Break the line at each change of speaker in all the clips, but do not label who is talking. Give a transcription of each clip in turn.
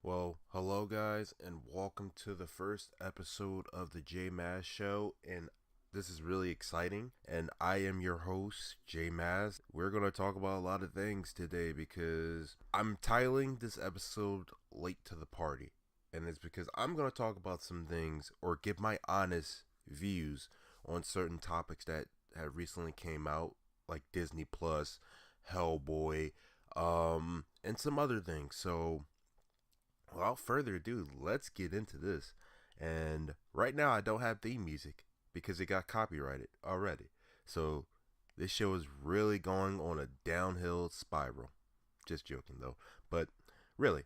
Well, hello guys, and welcome to the first episode of the J Maz Show. And this is really exciting. And I am your host, J Maz. We're gonna talk about a lot of things today because I'm titling this episode "Late to the Party," and it's because I'm gonna talk about some things or give my honest views on certain topics that have recently came out, like Disney Plus, Hellboy, and some other things. So without further ado, let's get into this. And right now, I don't have theme music because it got copyrighted already. So this show is really going on a downhill spiral. Just joking though. But really,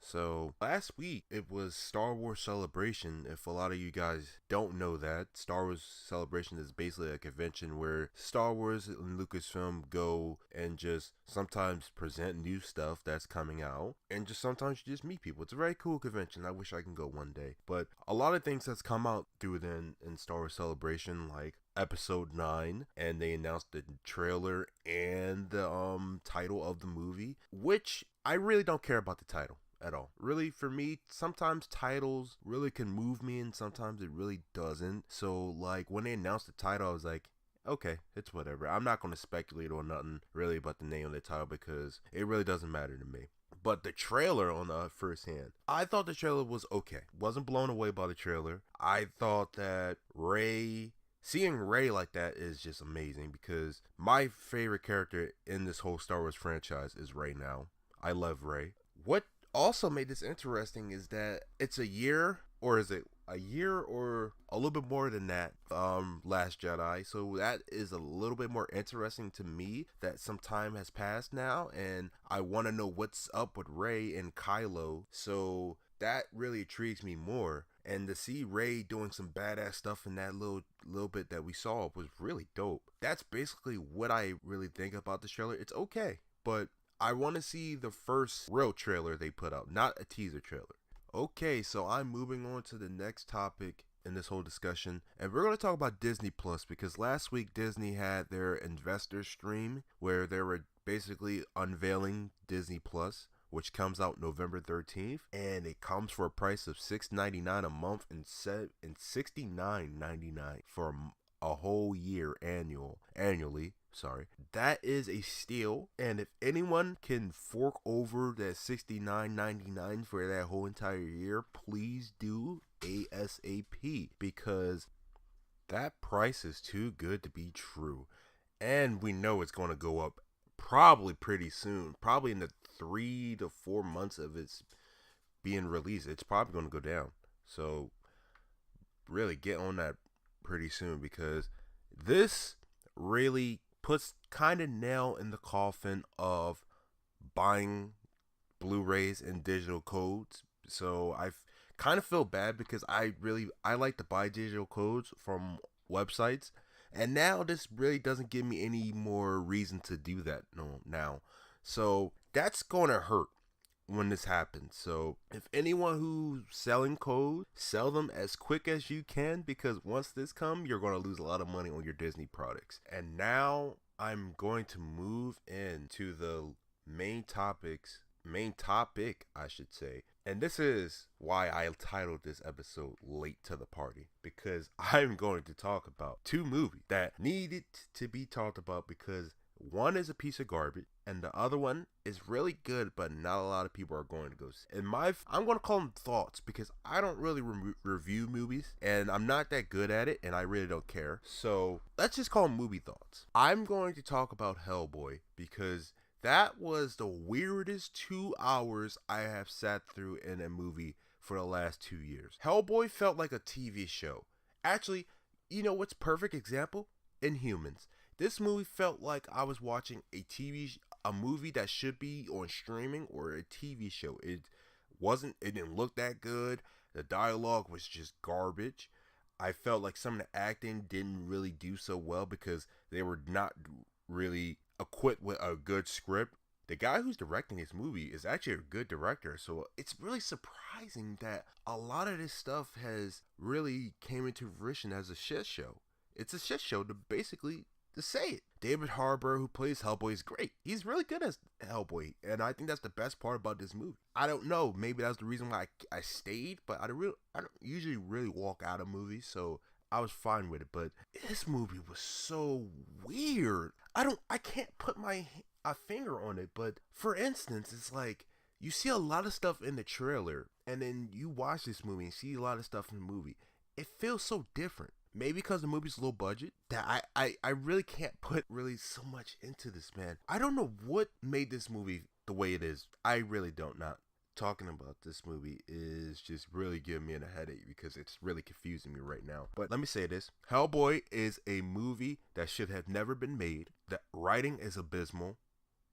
so last week it was Star Wars Celebration. If a lot of you guys don't know that, Star Wars Celebration is basically a convention where Star Wars and Lucasfilm go and just sometimes present new stuff that's coming out and just sometimes you just meet people. It's a very cool convention. I wish I can go one day. But a lot of things that's come out through then in Star Wars Celebration, like episode 9, and they announced the trailer and the title of the movie, which I really don't care about the title at all. Really, for me, sometimes titles really can move me and sometimes it really doesn't. So, like, when they announced the title, I was like, okay, it's whatever. I'm not going to speculate on nothing really about the name of the title because it really doesn't matter to me. But the trailer on the first hand, I thought the trailer was okay. Wasn't blown away by the trailer. I thought that seeing Rey like that is just amazing because my favorite character in this whole Star Wars franchise is Rey now. I love Rey. What also made this interesting is that it's a year, or is it a year or a little bit more than that, Last Jedi. So that is a little bit more interesting to me that some time has passed now, and I want to know what's up with Rey and Kylo. So that really intrigues me more. And to see Rey doing some badass stuff in that little bit that we saw was really dope. That's basically what I really think about the trailer. It's okay, but I want to see the first real trailer they put out, not a teaser trailer. Okay, so I'm moving on to the next topic in this whole discussion, and we're going to talk about Disney Plus because last week Disney had their investor stream where they were basically unveiling Disney Plus, which comes out November 13th, and it comes for a price of $6.99 a month and $69.99 for a whole year annually. Sorry, that is a steal. And if anyone can fork over that $69.99 for that whole entire year, please do ASAP because that price is too good to be true. And we know it's going to go up probably pretty soon, probably in the 3 to 4 months of its being released. It's probably going to go down. So really get on that pretty soon because this really puts kind of nail in the coffin of buying Blu-rays and digital codes. So I kind of feel bad because I like to buy digital codes from websites, and now this really doesn't give me any more reason to do that no now. So that's going to hurt when this happens. So if anyone who's selling codes, sell them as quick as you can because once this comes, you're going to lose a lot of money on your Disney products. And now I'm going to move into the main topic, I should say. And this is why I titled this episode Late to the Party, because I'm going to talk about two movies that needed to be talked about because one is a piece of garbage and the other one is really good, but not a lot of people are going to go see. I'm going to call them thoughts because I don't really review movies and I'm not that good at it and I really don't care. So let's just call them movie thoughts. I'm going to talk about Hellboy because that was the weirdest 2 hours I have sat through in a movie for the last 2 years. Hellboy felt like a TV show. Actually, you know what's perfect example? Inhumans. This movie felt like I was watching a movie that should be on streaming or a TV show. It didn't look that good. The dialogue was just garbage. I felt like some of the acting didn't really do so well because they were not really equipped with a good script. The guy who's directing this movie is actually a good director, so it's really surprising that a lot of this stuff has really came into fruition as a shit show. It's a shit show, basically. to say it. David Harbour, who plays Hellboy, is great. He's really good as Hellboy, and I think that's the best part about this movie. I don't know, maybe that's the reason why I stayed, but I don't usually really walk out of movies, so I was fine with it. But this movie was so weird. I can't put my a finger on it, but for instance, it's like you see a lot of stuff in the trailer, and then you watch this movie and see a lot of stuff in the movie. It feels so different. Maybe because the movie's low budget that I really can't put really so much into this, man. I don't know what made this movie the way it is. I really don't. Not talking about this movie is just really giving me a headache because it's really confusing me right now. But let me say this. Hellboy is a movie that should have never been made. The writing is abysmal,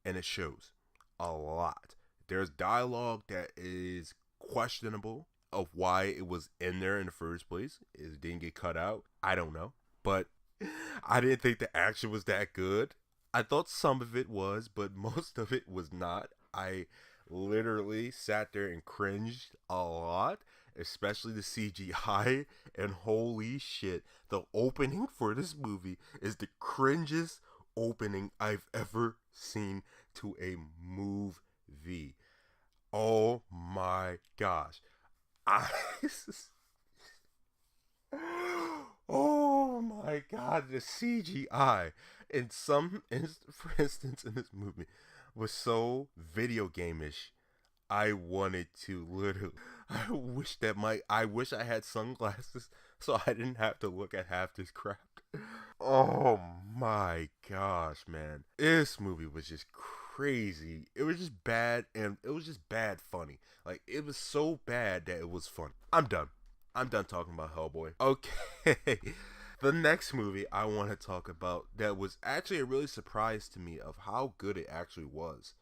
and it shows a lot. There's dialogue that is questionable of why it was in there in the first place. It didn't get cut out. I don't know. But I didn't think the action was that good. I thought some of it was, but most of it was not. I literally sat there and cringed a lot, especially the CGI. And holy shit, the opening for this movie is the cringiest opening I've ever seen to a movie. Oh my gosh. Oh my god, the CGI for instance in this movie was so video game-ish. I wanted to literally I wish I had sunglasses so I didn't have to look at half this crap. Oh my gosh, man. This movie was just crazy. It was just bad, and it was just bad funny. Like, it was so bad that it was funny. I'm done. I'm done talking about Hellboy. Okay. The next movie I want to talk about that was actually a really surprise to me of how good it actually was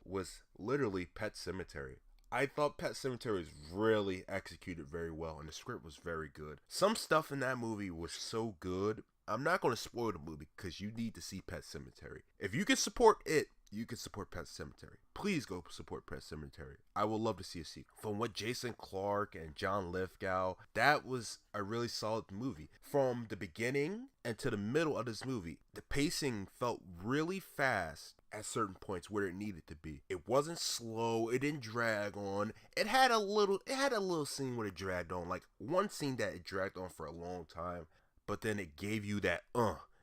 literally Pet Sematary. I thought Pet Sematary was really executed very well, and the script was very good. Some stuff in that movie was so good. I'm not going to spoil the movie because you need to see Pet Sematary. If you can support it, you can support Pet Sematary. Please go support Pet Sematary. I would love to see a sequel. From what Jason Clarke and John Lithgow, that was a really solid movie. From the beginning and to the middle of this movie, the pacing felt really fast at certain points where it needed to be. It wasn't slow. It didn't drag on. It had a little scene where it dragged on. Like one scene that it dragged on for a long time, but then it gave you that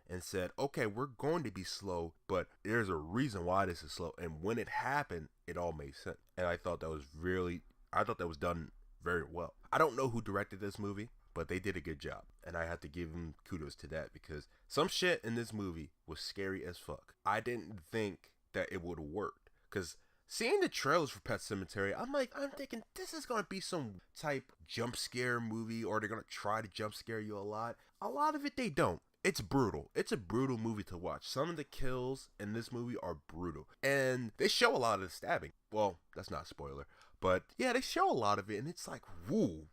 and said, okay, we're going to be slow, but there's a reason why this is slow. And when it happened, it all made sense. And I thought that was done very well. I don't know who directed this movie, but they did a good job. And I have to give them kudos to that because some shit in this movie was scary as fuck. I didn't think that it would have worked because seeing the trailers for Pet Sematary, I'm thinking this is going to be some type jump scare movie, or they're going to try to jump scare you a lot. A lot of it they don't. It's brutal. It's a brutal movie to watch. Some of the kills in this movie are brutal. And they show a lot of the stabbing. Well, that's not a spoiler. But yeah, they show a lot of it. And it's like, woo.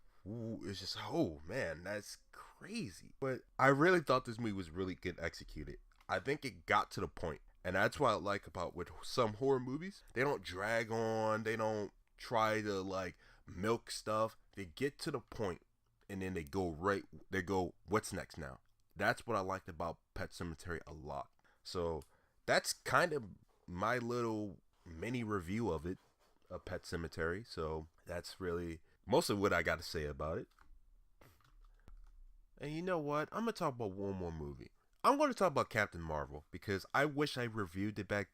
It's just, oh man, that's crazy. But I really thought this movie was really good executed. I think it got to the point. And that's what I like about with some horror movies. They don't drag on. They don't try to like milk stuff. They get to the point and then they go, what's next now? That's what I liked about Pet Sematary a lot. So that's kind of my little mini review of Pet Sematary. So that's really most of what I got to say about it. And you know what? I'm going to talk about one more movie. I'm going to talk about Captain Marvel because I wish I reviewed it back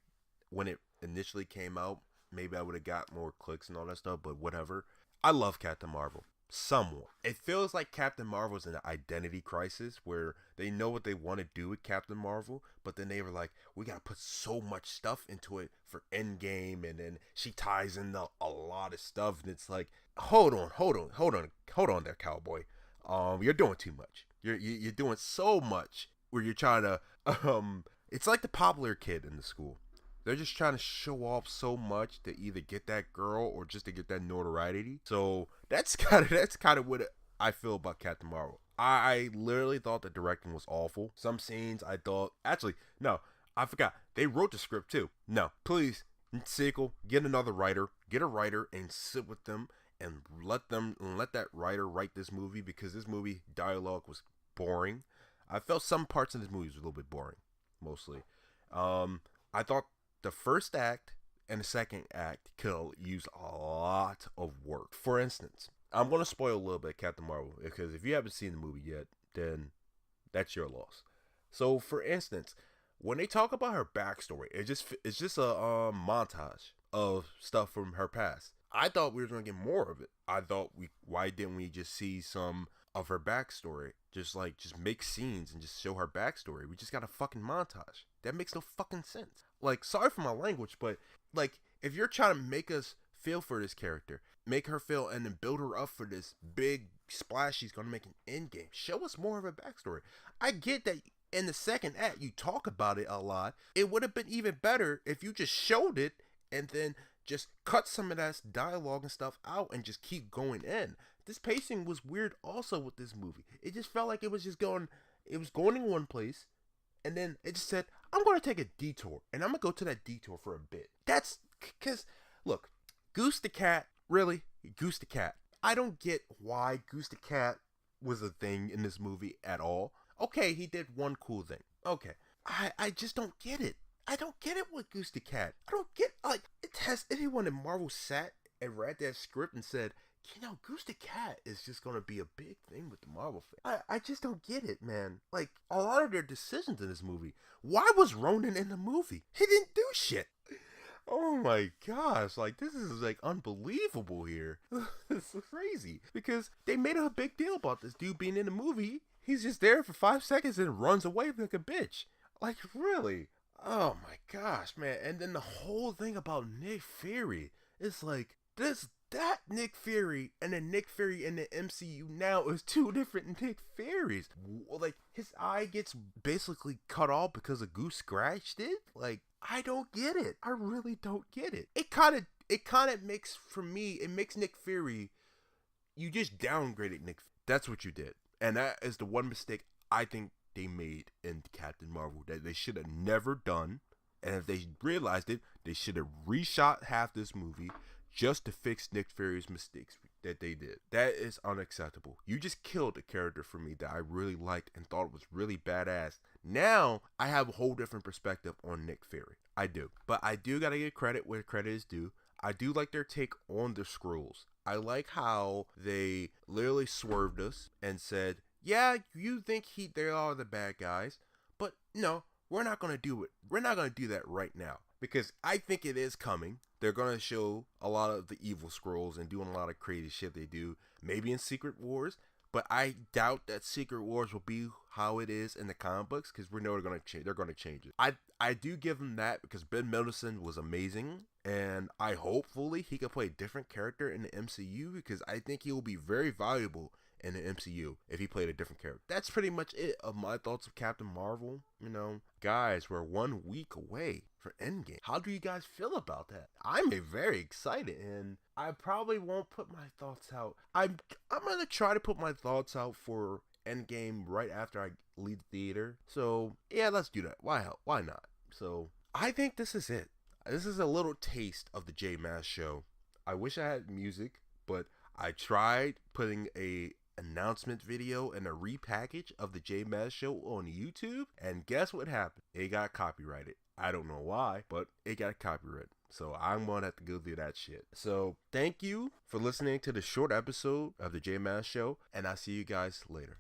when it initially came out. Maybe I would have got more clicks and all that stuff, but whatever. I love Captain Marvel. Somewhat. It feels like Captain Marvel's in an identity crisis where they know what they want to do with Captain Marvel, but then they were like, we gotta put so much stuff into it for Endgame, and then she ties in a lot of stuff, and it's like, hold on there, cowboy. You're doing too much. You're doing so much where you're trying to it's like the popular kid in the school. They're just trying to show off so much to either get that girl or just to get that notoriety. So that's kind of what I feel about Captain Marvel. I literally thought the directing was awful. Some scenes I thought, actually, no, I forgot. They wrote the script too. No, please, sequel, get another writer, get a writer and sit with them and let that writer write this movie because this movie dialogue was boring. I felt some parts in this movie was a little bit boring. mostly. I thought the first act and the second act could use a lot of work. For instance, I'm gonna spoil a little bit Captain Marvel because if you haven't seen the movie yet, then that's your loss. So, for instance, when they talk about her backstory, it's just a montage of stuff from her past. I thought we were gonna get more of it. I thought why didn't we just see some of her backstory? Just make scenes and just show her backstory. We just got a fucking montage. That makes no fucking sense. Like, sorry for my language, but like if you're trying to make us feel for this character, make her feel and then build her up for this big splash she's gonna make an end game. Show us more of her backstory. I get that in the second act you talk about it a lot. It would have been even better if you just showed it and then just cut some of that dialogue and stuff out and just keep going in. This pacing was weird also with this movie. It just felt like it was going in one place and then it just said, I'm going to take a detour and I'm going to go to that detour for a bit. That's because, look, Goose the Cat, really? Goose the Cat. I don't get why Goose the Cat was a thing in this movie at all. Okay, he did one cool thing. Okay. I just don't get it. I don't get it with Goose the Cat. I don't get, like, has anyone in Marvel sat and read that script and said, Goose the Cat is just going to be a big thing with the Marvel fans. I just don't get it, man. Like, a lot of their decisions in this movie. Why was Ronan in the movie? He didn't do shit. Oh my gosh, like this is like unbelievable here. It's crazy because they made a big deal about this dude being in the movie. He's just there for 5 seconds and runs away like a bitch. Like really? Oh my gosh, man. And then the whole thing about Nick Fury is like that Nick Fury and then Nick Fury in the MCU now is two different Nick Furies. Like his eye gets basically cut off because a goose scratched it. Like I don't get it. I really don't get it. It kind of makes, for me, it makes Nick Fury, you just downgraded Nick. That's what you did. And that is the one mistake I think they made in Captain Marvel that they should have never done. And if they realized it, they should have reshot half this movie just to fix Nick Fury's mistakes that they did. That is unacceptable. You just killed a character for me that I really liked and thought was really badass. Now, I have a whole different perspective on Nick Fury. I do. But I do gotta give credit where credit is due. I do like their take on the Skrulls. I like how they literally swerved us and said, yeah, you think they are the bad guys, but no, we're not gonna do it. We're not gonna do that right now. Because I think it is coming. They're going to show a lot of the evil Skrulls and doing a lot of crazy shit they do. Maybe in Secret Wars. But I doubt that Secret Wars will be how it is in the comic books. Because we know they're going to change it. I do give them that because Ben Mendelsohn was amazing. And I hopefully he can play a different character in the MCU. Because I think he will be very valuable in the MCU if he played a different character. That's pretty much it of my thoughts of Captain Marvel. Guys, we're 1 week away for Endgame. How do you guys feel about that? I'm very excited, and I probably won't put my thoughts out. I'm gonna try to put my thoughts out for Endgame right after I leave the theater. So yeah, let's do that. Why not? So I think this is it. This is a little taste of the J Mass show. I wish I had music, but I tried putting a announcement video and a repackage of the J Mass show on YouTube, and guess what happened? It got copyrighted. I don't know why, but it got copyrighted. So I'm gonna have to go through that shit. So thank you for listening to the short episode of the J Mass show, and I'll see you guys later.